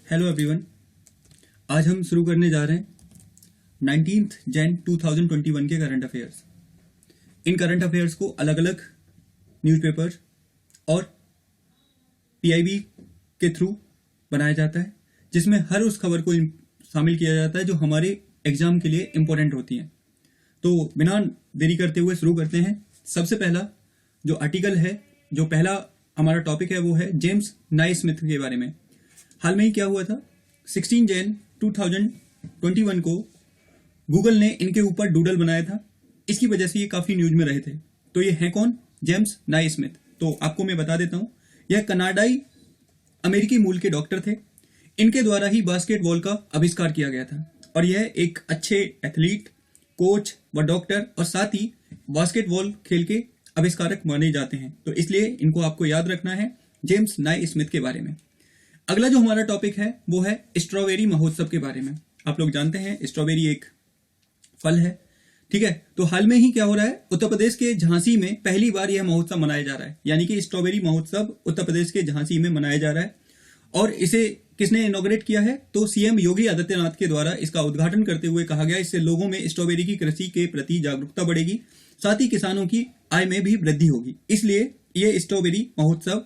Hello everyone. आज हम शुरू करने जा रहे हैं 19 जैन 2021 के करंट अफेयर्स। इन करंट अफेयर्स को अलग अलग न्यूज़पेपर्स और पीआईबी के थ्रू बनाया जाता है, जिसमें हर उस खबर को शामिल किया जाता है जो हमारे एग्जाम के लिए इम्पोर्टेंट होती है। तो बिना देरी करते हुए शुरू करते हैं। सबसे पहला जो आर्टिकल है, जो पहला हमारा टॉपिक है, वो है जेम्स नाइस्मिथ के बारे में। हाल में ही क्या हुआ था, 16 जैन 2021 को गूगल ने इनके ऊपर डूडल बनाया था। इसकी वजह से ये काफी न्यूज में रहे थे। तो ये हैं कौन? James Naismith. तो आपको मैं बता देता हूं, यह कनाडाई अमेरिकी मूल के डॉक्टर थे। इनके द्वारा ही बास्केटबॉल का आविष्कार किया गया था और यह एक अच्छे एथलीट, कोच व डॉक्टर और साथ ही बास्केटबॉल खेल के आविष्कारक माने जाते हैं। तो इसलिए इनको आपको याद रखना है जेम्स नाइस्मिथ के बारे में। अगला जो हमारा टॉपिक है वो है स्ट्रॉबेरी महोत्सव के बारे में। आप लोग जानते हैं स्ट्रॉबेरी एक फल है, ठीक है। तो हाल में ही क्या हो रहा है, उत्तर प्रदेश के झांसी में पहली बार यह महोत्सव मनाया जा रहा है। यानी कि स्ट्रॉबेरी महोत्सव उत्तर प्रदेश के झांसी में मनाया जा रहा है। और इसे किसने इनॉग्रेट किया है? तो सीएम योगी आदित्यनाथ के द्वारा इसका उद्घाटन करते हुए कहा गया, इससे लोगों में स्ट्रॉबेरी की कृषि के प्रति जागरूकता बढ़ेगी, साथ ही किसानों की आय में भी वृद्धि होगी। इसलिए ये स्ट्रॉबेरी महोत्सव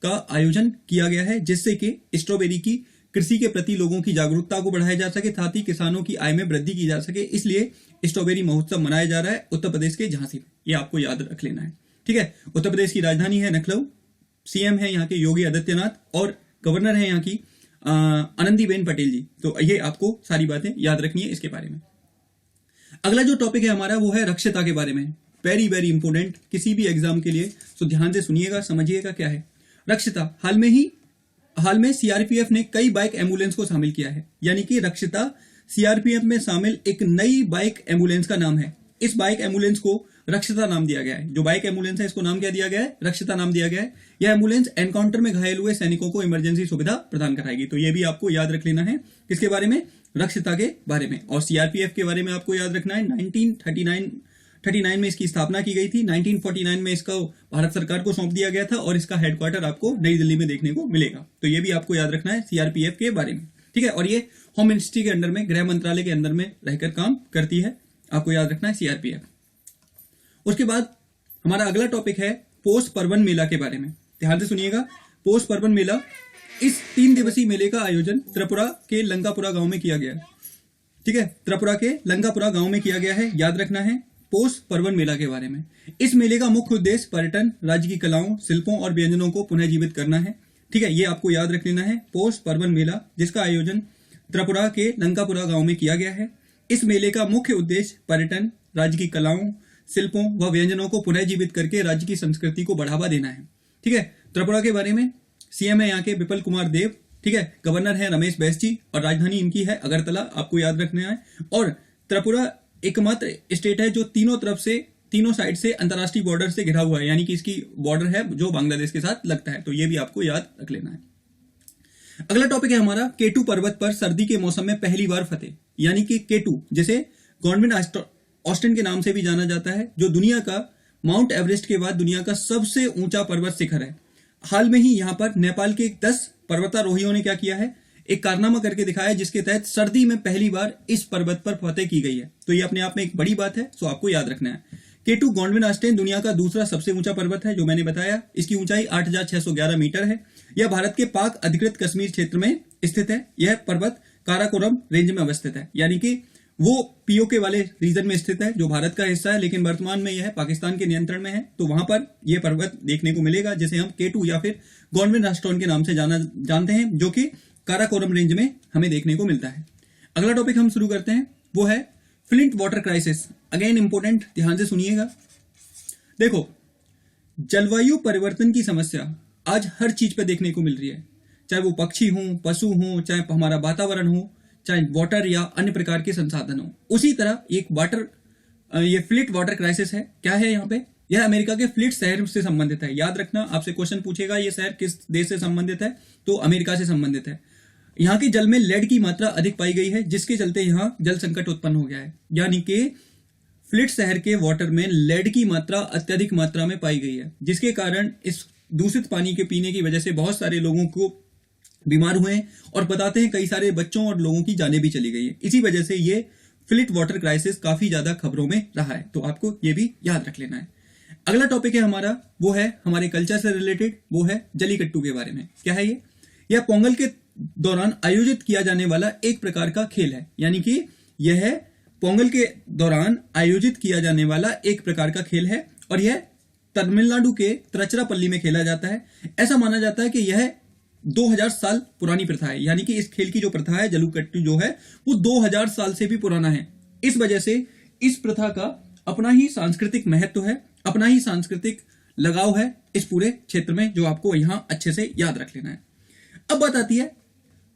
का आयोजन किया गया है, जिससे कि स्ट्रॉबेरी की कृषि के प्रति लोगों की जागरूकता को बढ़ाया जा सके, साथ ही किसानों की आय में वृद्धि की जा सके। इसलिए स्ट्रॉबेरी महोत्सव मनाया जा रहा है उत्तर प्रदेश के झांसी में। ये आपको याद रख लेना है, ठीक है। उत्तर प्रदेश की राजधानी है लखनऊ, सीएम है यहाँ के योगी आदित्यनाथ और गवर्नर है यहाँ की आनंदीबेन पटेल जी। तो ये आपको सारी बातें याद रखनी है इसके बारे में। अगला जो टॉपिक है हमारा वो है रक्षिता के बारे में। वेरी वेरी इंपोर्टेंट किसी भी एग्जाम के लिए, तो ध्यान से सुनिएगा, समझिएगा क्या है रक्षिता। हाल में सीआरपीएफ ने कई बाइक एम्बुलेंस को शामिल किया है। यानी कि रक्षिता सीआरपीएफ में शामिल एक नई बाइक एम्बुलेंस का नाम है। इस बाइक एम्बुलेंस को रक्षिता नाम दिया गया है। जो बाइक एम्बुलेंस है इसको नाम क्या दिया गया है? रक्षिता नाम दिया गया है। यह एम्बुलेंस एनकाउंटर में घायल हुए सैनिकों को इमरजेंसी सुविधा प्रदान कराएगी। तो यह भी आपको याद रख लेना है। किसके बारे में? रक्षिता के बारे में। और सीआरपीएफ के बारे में आपको याद रखना है 1939 में इसकी स्थापना की गई थी। 1949 में इसको भारत सरकार को सौंप दिया गया था और इसका हेडक्वार्टर आपको नई दिल्ली में देखने को मिलेगा। तो ये भी आपको याद रखना है सीआरपीएफ के बारे में, ठीक है। और ये होम मिनिस्ट्री के अंडर में, गृह मंत्रालय के अंदर में रहकर काम करती है। आपको याद रखना है सीआरपीएफ। उसके बाद हमारा अगला टॉपिक है पोष पर्वन मेला के बारे में। ध्यान से सुनिएगा। पोष पर्वन मेला, इस 3 दिवसीय मेले का आयोजन त्रिपुरा के लंकापुरा गांव में किया गया है, ठीक है। त्रिपुरा के लंकापुरा गांव में किया गया है। याद रखना है पोष पर्वन मेला के बारे में। इस मेले का मुख्य उद्देश्य पर्यटन, राज्य की कलाओं, शिल्पों और व्यंजनों को पुनः जीवित करना है, ठीक है। ये आपको याद रख लेना है पोष पर्वन मेला, जिसका आयोजन त्रिपुरा के लंकापुरा गांव में किया गया है। इस मेले का मुख्य उद्देश्य पर्यटन, राज्य की कलाओं, शिल्पों व व्यंजनों को पुनः जीवित करके राज्य की संस्कृति को बढ़ावा देना है, ठीक है। त्रिपुरा के बारे में सीएम है यहाँ के विपुल कुमार देव, ठीक है। गवर्नर है रमेश बैस जी और राजधानी इनकी है अगरतला। आपको याद रखना है। और त्रिपुरा एकमात्र स्टेट है जो तीनों साइड से अंतर्राष्ट्रीय बॉर्डर से घिरा हुआ है। यानी कि इसकी बॉर्डर है जो बांग्लादेश के साथ लगता है। तो ये भी आपको याद रख लेना है। अगला टॉपिक है हमारा केटू पर्वत पर सर्दी के मौसम में पहली बार फतेह। यानी कि केटू, जिसे गॉडविन ऑस्टिन के नाम से भी जाना जाता है, जो दुनिया का माउंट एवरेस्ट के बाद दुनिया का सबसे ऊंचा पर्वत शिखर है। हाल में ही यहाँ पर नेपाल के 10 पर्वतारोहियों ने क्या किया है, एक कारनामा करके दिखाया, जिसके तहत सर्दी में पहली बार इस पर्वत पर फतेह की गई है। तो ये अपने आप में एक बड़ी बात है, सो आपको याद रखना है। केटू गॉडविन ऑस्टिन दुनिया का दूसरा सबसे ऊंचा पर्वत है, जो मैंने बताया। इसकी ऊंचाई 8611 मीटर है। यह भारत के पाक अधिकृत कश्मीर क्षेत्र में स्थित है। यह पर्वत काराकोरम रेंज में अवस्थित है। यानी कि वो पीओके वाले रीजन में स्थित है, जो भारत का हिस्सा है, लेकिन वर्तमान में यह पाकिस्तान के नियंत्रण में है। तो वहां पर यह पर्वत देखने को मिलेगा, जिसे हम केटू या फिर गॉडविन ऑस्टिन के नाम से जानते हैं, जो कि काराकोरम रेंज में हमें देखने को मिलता है। अगला टॉपिक हम शुरू करते हैं, वो है flint water crisis. Again important, ध्यान से सुनिएगा। देखो, जलवायु परिवर्तन की समस्या आज हर चीज पे देखने को मिल रही है, चाहे वो पक्षी हो, पशु हो, चाहे हमारा वातावरण हो, चाहे वाटर या अन्य प्रकार के संसाधन हो। उसी तरह ये फ्लिट वाटर क्राइसिस है। क्या है यहाँ पे? यह अमेरिका के फ्लिट शहर से संबंधित है। याद रखना, आपसे क्वेश्चन पूछेगा ये शहर किस देश से संबंधित है, तो अमेरिका से संबंधित है। यहाँ के जल में लेड की मात्रा अधिक पाई गई है, जिसके चलते यहाँ जल संकट उत्पन्न हो गया है। यानी कि फ्लिट शहर के वाटर में लेड की मात्रा अत्यधिक मात्रा में पाई गई है, जिसके कारण इस दूषित पानी के पीने की वजह से बहुत सारे लोगों को बीमार हुए हैं और बताते हैं कई सारे बच्चों और लोगों की जानें भी चली गई है। इसी वजह से ये फ्लिट वाटर क्राइसिस काफी ज्यादा खबरों में रहा है, तो आपको ये भी याद रख लेना है। अगला टॉपिक है हमारा, वो है हमारे कल्चर से रिलेटेड, वो है जलीकट्टू के बारे में। क्या है ये? यह पोंगल के दौरान आयोजित किया जाने वाला एक प्रकार का खेल है, यानी कि यह पोंगल के दौरान आयोजित किया जाने वाला एक प्रकार का खेल है और यह तमिलनाडु के तिरुचिरापल्ली में खेला जाता है। ऐसा माना जाता है कि यह 2000 साल पुरानी प्रथा है, यानी कि इस खेल की जो प्रथा है जलीकट्टू जो है वो 2000 साल से भी पुराना है। इस वजह से इस प्रथा का अपना ही सांस्कृतिक महत्व है, अपना ही सांस्कृतिक लगाव है इस पूरे क्षेत्र में, जो आपको यहां अच्छे से याद रख लेना है। अब बात आती है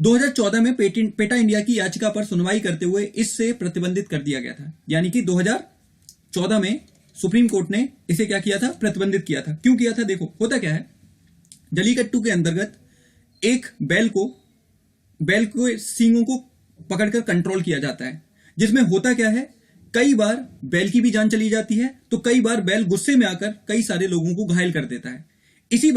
2014 में पेटा इंडिया की याचिका पर सुनवाई करते हुए इससे प्रतिबंधित कर दिया गया था, यानी कि 2014 में सुप्रीम कोर्ट ने इसे क्या किया था? प्रतिबंधित किया था। क्यों किया था? देखो होता क्या है, जलीकट्टू के अंतर्गत एक बैल को सींगों को पकड़कर कंट्रोल किया जाता है, जिसमें होता क्या है, कई बार बैल की भी जान चली जाती है, तो कई बार बैल गुस्से में आकर कई सारे लोगों को घायल कर देता है। इसी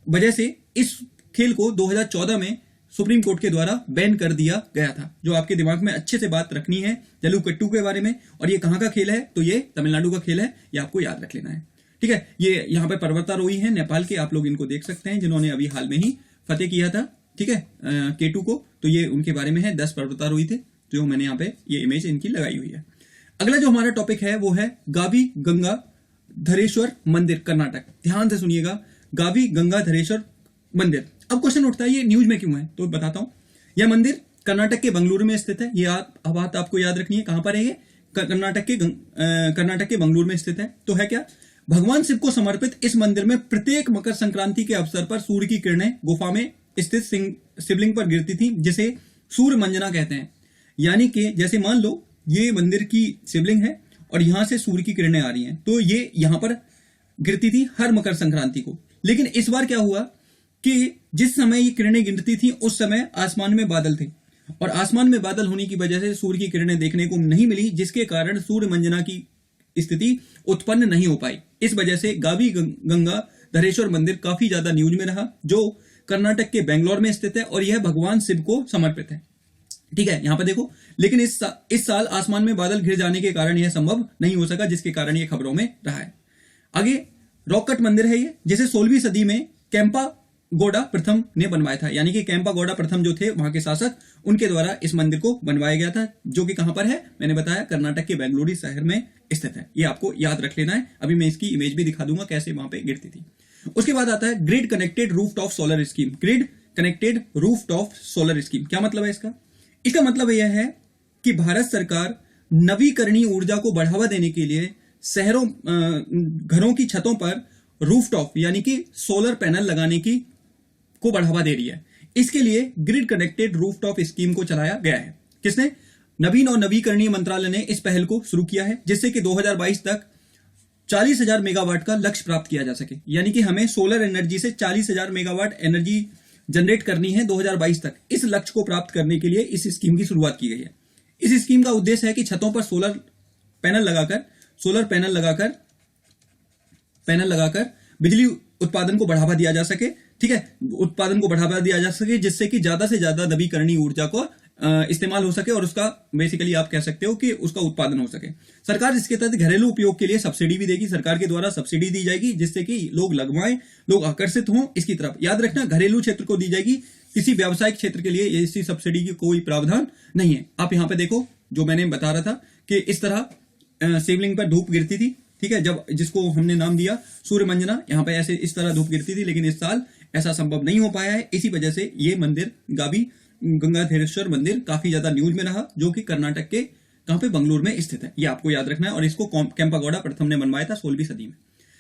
वजह से इस खेल को 2014 में सुप्रीम कोर्ट के द्वारा बैन कर दिया गया था। जो आपके दिमाग में अच्छे से बात रखनी है जलीकट्टू के बारे में, और ये कहां का खेल है? तो ये तमिलनाडु का खेल है, ये आपको याद रख लेना है। ठीक है, ये यहाँ पे पर्वतारोही हैं नेपाल के, आप लोग इनको देख सकते हैं, जिन्होंने अभी हाल में ही फतेह किया था, ठीक है, केटू को। तो ये उनके बारे में है, 10 पर्वतारोही थे, जो मैंने यहाँ पे ये इमेज इनकी लगाई हुई है। अगला जो हमारा टॉपिक है वो है गावी गंगाधरेश्वर मंदिर, कर्नाटक। ध्यान से सुनिएगा, गावी गंगाधरेश्वर मंदिर। अब क्वेश्चन उठता है ये न्यूज में क्यों है, तो बताता हूं। यह मंदिर कर्नाटक के बेंगलुरु में स्थित है। ये बात आपको याद रखनी है, कहां पर है ये? कर्नाटक के बेंगलुरु में स्थित है। तो है क्या, भगवान शिव को समर्पित इस मंदिर में प्रत्येक मकर संक्रांति के अवसर पर सूर्य की किरणें गुफा में स्थित शिवलिंग पर गिरती थी, जिसे सूर्य मंजना कहते हैं। यानी कि जैसे मान लो ये मंदिर की शिवलिंग है और यहां से सूर्य की किरणें आ रही हैं, तो ये यहां पर गिरती थी हर मकर संक्रांति को। लेकिन इस बार क्या हुआ कि जिस समय ये किरणें गिरती थी उस समय आसमान में बादल थे, और आसमान में बादल होने की वजह से सूर्य की किरणें देखने को नहीं मिली, जिसके कारण सूर्य मंजना की स्थिति उत्पन्न नहीं हो पाई। इस वजह से गावी गंगाधरेश्वर मंदिर काफी ज्यादा न्यूज में रहा, जो कर्नाटक के बेंगलोर में स्थित है और यह भगवान शिव को समर्पित है। ठीक है, यहां पर देखो, लेकिन इस साल आसमान में बादल घिर जाने के कारण यह संभव नहीं हो सका, जिसके कारण यह खबरों में रहा है। आगे रॉक कट मंदिर है ये, जिसे 16वीं सदी में कैंपा गौड़ा प्रथम ने बनवाया था, यानी कि कैंपा गौड़ा प्रथम जो थे वहां के शासक, उनके द्वारा इस मंदिर को बनवाया गया था, जो कि कहां पर है? मैंने बताया कर्नाटक के बेंगलुरु शहर में स्थित है। ये आपको याद रख लेना है। अभी मैं इसकी इमेज भी दिखा दूंगा कैसे वहां पे गिरती थी। उसके बाद आता है grid connected rooftop solar scheme. Grid connected rooftop solar scheme क्या मतलब है इसका? इसका मतलब यह है कि भारत सरकार नवीकरणीय ऊर्जा को बढ़ावा देने के लिए शहरों घरों की छतों पर रूफटॉप यानी कि सोलर पैनल लगाने को बढ़ावा दे रही है। इसके लिए ग्रिड कनेक्टेड रूफटॉप स्कीम को चलाया गया है। किसने? नवीन और नवीकरणीय मंत्रालय ने इस पहल को शुरू किया है, जिससे कि 2022 तक 40,000 मेगावाट का लक्ष्य प्राप्त किया जा सके। यानी कि हमें सोलर एनर्जी से 40,000 मेगावाट एनर्जी जनरेट करनी है 2022 तक। इस लक्ष्य को प्राप्त करने के लिए इस स्कीम की शुरुआत की गई है। इस स्कीम का उद्देश्य है कि छतों पर सोलर पैनल लगाकर बिजली उत्पादन को बढ़ावा दिया जा सके। ठीक है, उत्पादन को बढ़ावा दिया जा सके, जिससे कि ज्यादा से ज्यादा नवीकरणीय ऊर्जा को इस्तेमाल हो सके और उसका बेसिकली आप कह सकते हो कि उसका उत्पादन हो सके। सरकार इसके तहत घरेलू उपयोग के लिए सब्सिडी भी देगी। सरकार के द्वारा सब्सिडी दी जाएगी, जिससे कि लोग लगवाएं, लोग आकर्षित हों इसकी तरफ। याद रखना, घरेलू क्षेत्र को दी जाएगी, किसी व्यावसायिक क्षेत्र के लिए ऐसी सब्सिडी की कोई प्रावधान नहीं है। आप यहां पे देखो, जो मैंने बता रहा था कि इस तरह शिवलिंग पर धूप गिरती थी, ठीक है, जब जिसको हमने नाम दिया सूर्य मंजना, यहाँ पे ऐसे इस तरह धूप गिरती थी, लेकिन इस साल ऐसा संभव नहीं हो पाया है। इसी वजह से ये मंदिर गावी गंगाधरेश्वर मंदिर काफी ज्यादा न्यूज में रहा, जो कि कर्नाटक के कहां पे? बेंगलुरु में स्थित है। ये आपको याद रखना है, और इसको कैंपागौड़ा प्रथम ने बनवाया था 16वीं सदी में।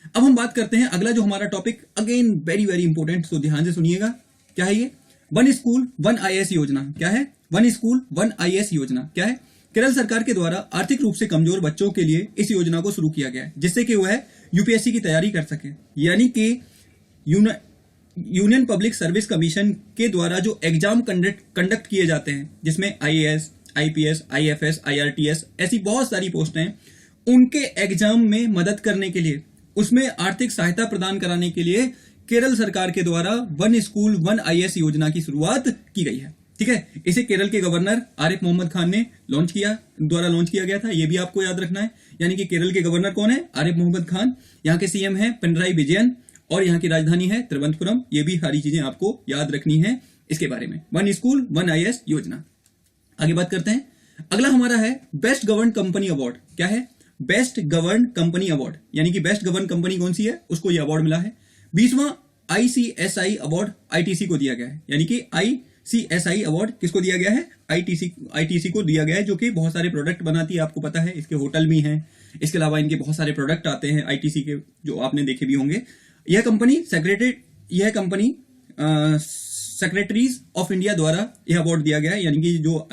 अब हम बात करते हैं अगला जो हमारा topic, again very very important, तो ध्यान से सुनिएगा। क्या है ये? वन स्कूल वन IAS योजना। क्या है? वन स्कूल वन IAS योजना क्या है? केरल सरकार के द्वारा आर्थिक रूप से कमजोर बच्चों के लिए इस योजना को शुरू किया गया है, जिससे कि वह यूपीएससी की तैयारी कर सके। यानी कि यूनियन पब्लिक सर्विस कमीशन के द्वारा जो एग्जाम कंडक्ट किए जाते हैं, जिसमें IAS, IPS, IFS, IRTS ऐसी बहुत सारी पोस्ट हैं, उनके एग्जाम में मदद करने के लिए, उसमें आर्थिक सहायता प्रदान कराने के लिए केरल सरकार के द्वारा वन स्कूल वन आईएएस योजना की शुरुआत की गई है। ठीक है, इसे केरल के गवर्नर आरिफ मोहम्मद खान ने लॉन्च किया गया था। यह भी आपको याद रखना है। यानी कि केरल के गवर्नर कौन है? आरिफ मोहम्मद खान। यहाँ के सीएम है पिनराई विजयन और यहाँ की राजधानी है तिरुवनंतपुरम। ये भी सारी चीजें आपको याद रखनी है इसके बारे में। वन स्कूल वन आईएएस योजना। आगे बात करते हैं। अगला हमारा है बेस्ट गवर्न कंपनी अवार्ड। क्या है? Best govern company award. यानी कि बेस्ट गवर्न कंपनी कौन सी है, उसको यह अवार्ड मिला है। 20वां आईसीएसआई अवार्ड आईटीसी को दिया गया है। यानी कि आईसीएसआई अवार्ड किसको दिया गया है? आईटीसी को दिया गया है, जो कि बहुत सारे प्रोडक्ट बनाती है, आपको पता है। इसके होटल भी हैं, इसके अलावा इनके बहुत सारे प्रोडक्ट आते हैं आईटीसी के, जो आपने देखे भी होंगे। यह कंपनी सेक्रेटरीज ऑफ इंडिया द्वारा यह अवार्ड दिया गया है। यानी कि जो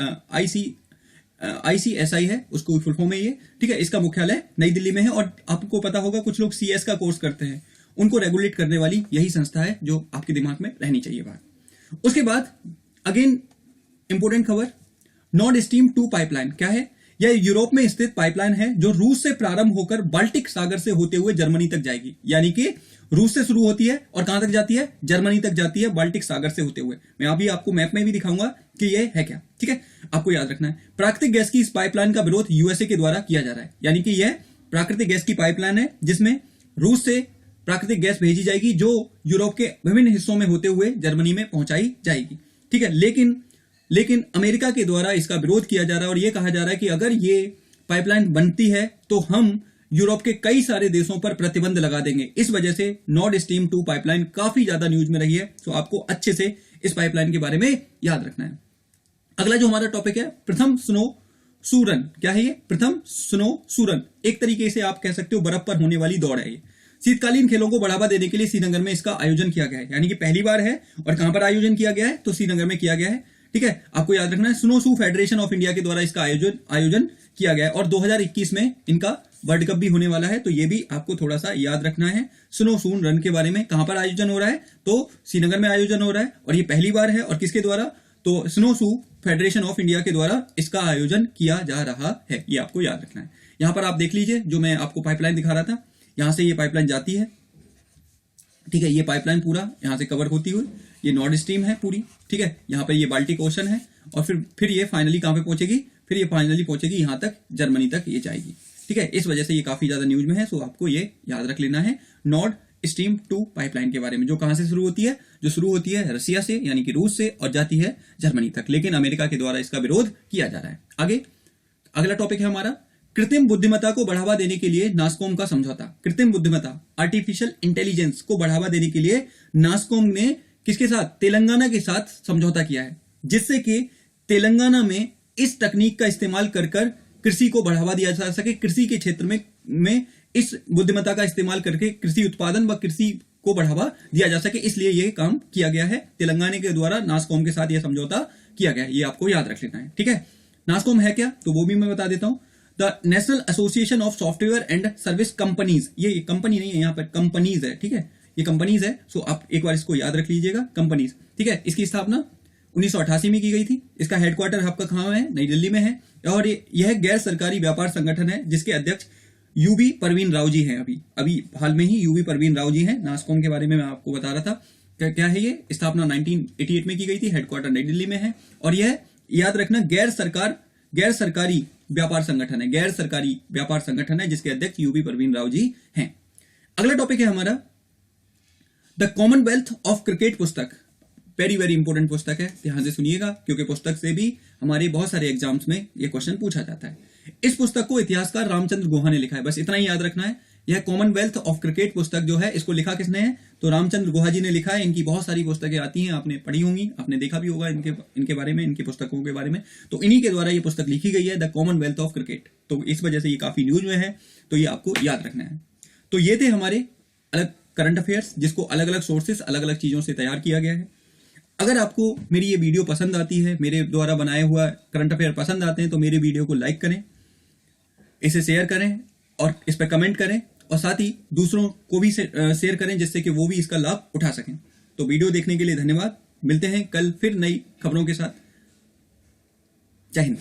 आईसीएसआई है उसको फुल फॉर्म है ये। ठीक है, इसका मुख्यालय नई दिल्ली में है। और आपको पता होगा कुछ लोग सीएस का कोर्स करते हैं, उनको रेगुलेट करने वाली यही संस्था है, जो आपके दिमाग में रहनी चाहिए बात। उसके बाद अगेन इंपोर्टेंट खबर, नॉर्ड स्ट्रीम 2 पाइपलाइन। क्या है? यह यूरोप में स्थित पाइपलाइन है जो रूस से प्रारंभ होकर बाल्टिक सागर से होते हुए जर्मनी तक जाएगी। यानी कि रूस से शुरू होती है और कहां तक जाती है? जर्मनी तक जाती है, बाल्टिक सागर से होते हुए। मैं अभी आपको मैप में भी दिखाऊंगा कि यह है क्या। ठीक है, आपको याद रखना है। प्राकृतिक गैस की इस पाइपलाइन का विरोध यूएसए के द्वारा किया जा रहा है। यानी कि यह प्राकृतिक गैस की पाइपलाइन है जिसमें रूस से प्राकृतिक गैस भेजी जाएगी, जो यूरोप के विभिन्न हिस्सों में होते हुए जर्मनी में पहुंचाई जाएगी। ठीक है, लेकिन अमेरिका के द्वारा इसका विरोध किया जा रहा है और यह कहा जा रहा है कि अगर ये पाइपलाइन बनती है तो हम यूरोप के कई सारे देशों पर प्रतिबंध लगा देंगे। इस वजह से नॉर्ड स्ट्रीम 2 पाइपलाइन काफी ज्यादा न्यूज में रही है। तो आपको अच्छे से इस पाइपलाइन के बारे में याद रखना है। अगला जो हमारा टॉपिक है, प्रथम स्नो सूरन। क्या है ये? प्रथम स्नो सूरन। एक तरीके से आप कह सकते हो बर्फ पर होने वाली दौड़ है ये। शीतकालीन खेलों को बढ़ावा देने के लिए श्रीनगर में इसका आयोजन किया गया है। यानी कि पहली बार है। और कहां पर आयोजन किया गया है? तो श्रीनगर में किया गया है। ठीक है, आपको याद रखना है। स्नोशू फेडरेशन ऑफ इंडिया के द्वारा इसका आयोजन किया गया है। और 2021 में इनका वर्ल्ड कप भी होने वाला है, तो ये भी आपको थोड़ा सा याद रखना है। स्नोशून रन के बारे में कहां पर आयोजन हो रहा है? तो श्रीनगर में आयोजन हो रहा है और ये पहली बार है। और किसके द्वारा? तो स्नोशू फेडरेशन ऑफ इंडिया के द्वारा इसका आयोजन किया जा रहा है। ये आपको याद रखना है। यहां पर आप देख लीजिए, जो मैं आपको पाइपलाइन दिखा रहा था, यहां से ये पाइपलाइन जाती है। ठीक है, ये पाइपलाइन पूरा यहां से कवर होती हुई ये नॉर्ड स्ट्रीम है पूरी। ठीक है, यहां पर ये बाल्टिक ओशन है और फिर ये फाइनली कहां पे पहुंचेगी? फिर ये फाइनली पहुंचेगी यहां तक, जर्मनी तक ये जाएगी। ठीक है, इस वजह से ये काफी ज्यादा न्यूज में है। सो आपको ये याद रख लेना है नॉर्ड स्ट्रीम 2 पाइपलाइन के बारे में, जो कहां से शुरू होती है? जो शुरू होती है रसिया से, यानी कि रूस से, और जाती है जर्मनी तक। लेकिन अमेरिका के द्वारा इसका विरोध किया जा रहा है। आगे अगला टॉपिक है हमारा, कृत्रिम बुद्धिमत्ता को बढ़ावा देने के लिए नास्कॉम का समझौता। कृत्रिम बुद्धिमत्ता, आर्टिफिशियल इंटेलिजेंस को बढ़ावा देने के लिए नास्कॉम ने किसके साथ? तेलंगाना के साथ समझौता किया है, जिससे कि तेलंगाना में इस तकनीक का इस्तेमाल कर कृषि को बढ़ावा दिया जा सके। कृषि के क्षेत्र में इस बुद्धिमत्ता का इस्तेमाल करके कृषि उत्पादन व कृषि को बढ़ावा दिया जा सके, इसलिए यह काम किया गया है। तेलंगाना के द्वारा नास्कॉम के साथ यह समझौता किया गया है। ये आपको याद रख लेना है। ठीक है, नास्कॉम है क्या? तो वो भी मैं बता देता हूं। The national association of software and service companies. ये कंपनी नहीं है, यहाँ पर कंपनीज है। ठीक है, ये कंपनीज है। सो आप एक बार इसको याद रख लीजिएगा, कंपनीज। ठीक है, इसकी स्थापना 1988 में की गई थी। इसका हेडक्वार्टर आपका कहां है? नई दिल्ली में है। और यह गैर सरकारी व्यापार संगठन है जिसके अध्यक्ष यूबी परवीन राव जी हैं। अभी हाल में ही यूबी परवीन राव जी हैं। नास्कॉम के बारे में मैं आपको बता रहा था। क्या है ये? स्थापना 1988 में की गई थी, हेडक्वार्टर नई दिल्ली में है। और यह याद रखना गैर सरकारी व्यापार संगठन है। गैर सरकारी व्यापार संगठन है जिसके अध्यक्ष यूबी परवीन राव जी हैं। अगला टॉपिक है हमारा द कॉमनवेल्थ ऑफ क्रिकेट पुस्तक। वेरी वेरी इंपॉर्टेंट पुस्तक है, ध्यान से सुनिएगा, क्योंकि पुस्तक से भी हमारे बहुत सारे एग्जाम्स में यह क्वेश्चन पूछा जाता है। इस पुस्तक को इतिहासकार रामचंद्र गुहा ने लिखा है। बस इतना ही याद रखना है। यह कॉमनवेल्थ ऑफ क्रिकेट पुस्तक जो है, इसको लिखा किसने है? तो रामचंद्र गुहा जी ने लिखा है। इनकी बहुत सारी पुस्तकें आती हैं, आपने पढ़ी होंगी, आपने देखा भी होगा इनके बारे में, इनकी पुस्तकों के बारे में। तो इन्हीं के द्वारा यह पुस्तक लिखी गई है, द कॉमनवेल्थ ऑफ क्रिकेट। तो इस वजह से ये काफी न्यूज में है, तो ये आपको याद रखना है। तो ये थे हमारे अलग करंट अफेयर्स, जिसको अलग अलग सोर्सेस, अलग अलग चीजों से तैयार किया गया है। अगर आपको मेरी ये वीडियो पसंद आती है, मेरे द्वारा बनाए हुआ करंट अफेयर पसंद आते हैं, तो मेरे वीडियो को लाइक करें, इसे शेयर करें और इस पर कमेंट करें, और साथ ही दूसरों को भी शेयर करें, जिससे कि वो भी इसका लाभ उठा सकें। तो वीडियो देखने के लिए धन्यवाद। मिलते हैं कल फिर नई खबरों के साथ। जय हिंद।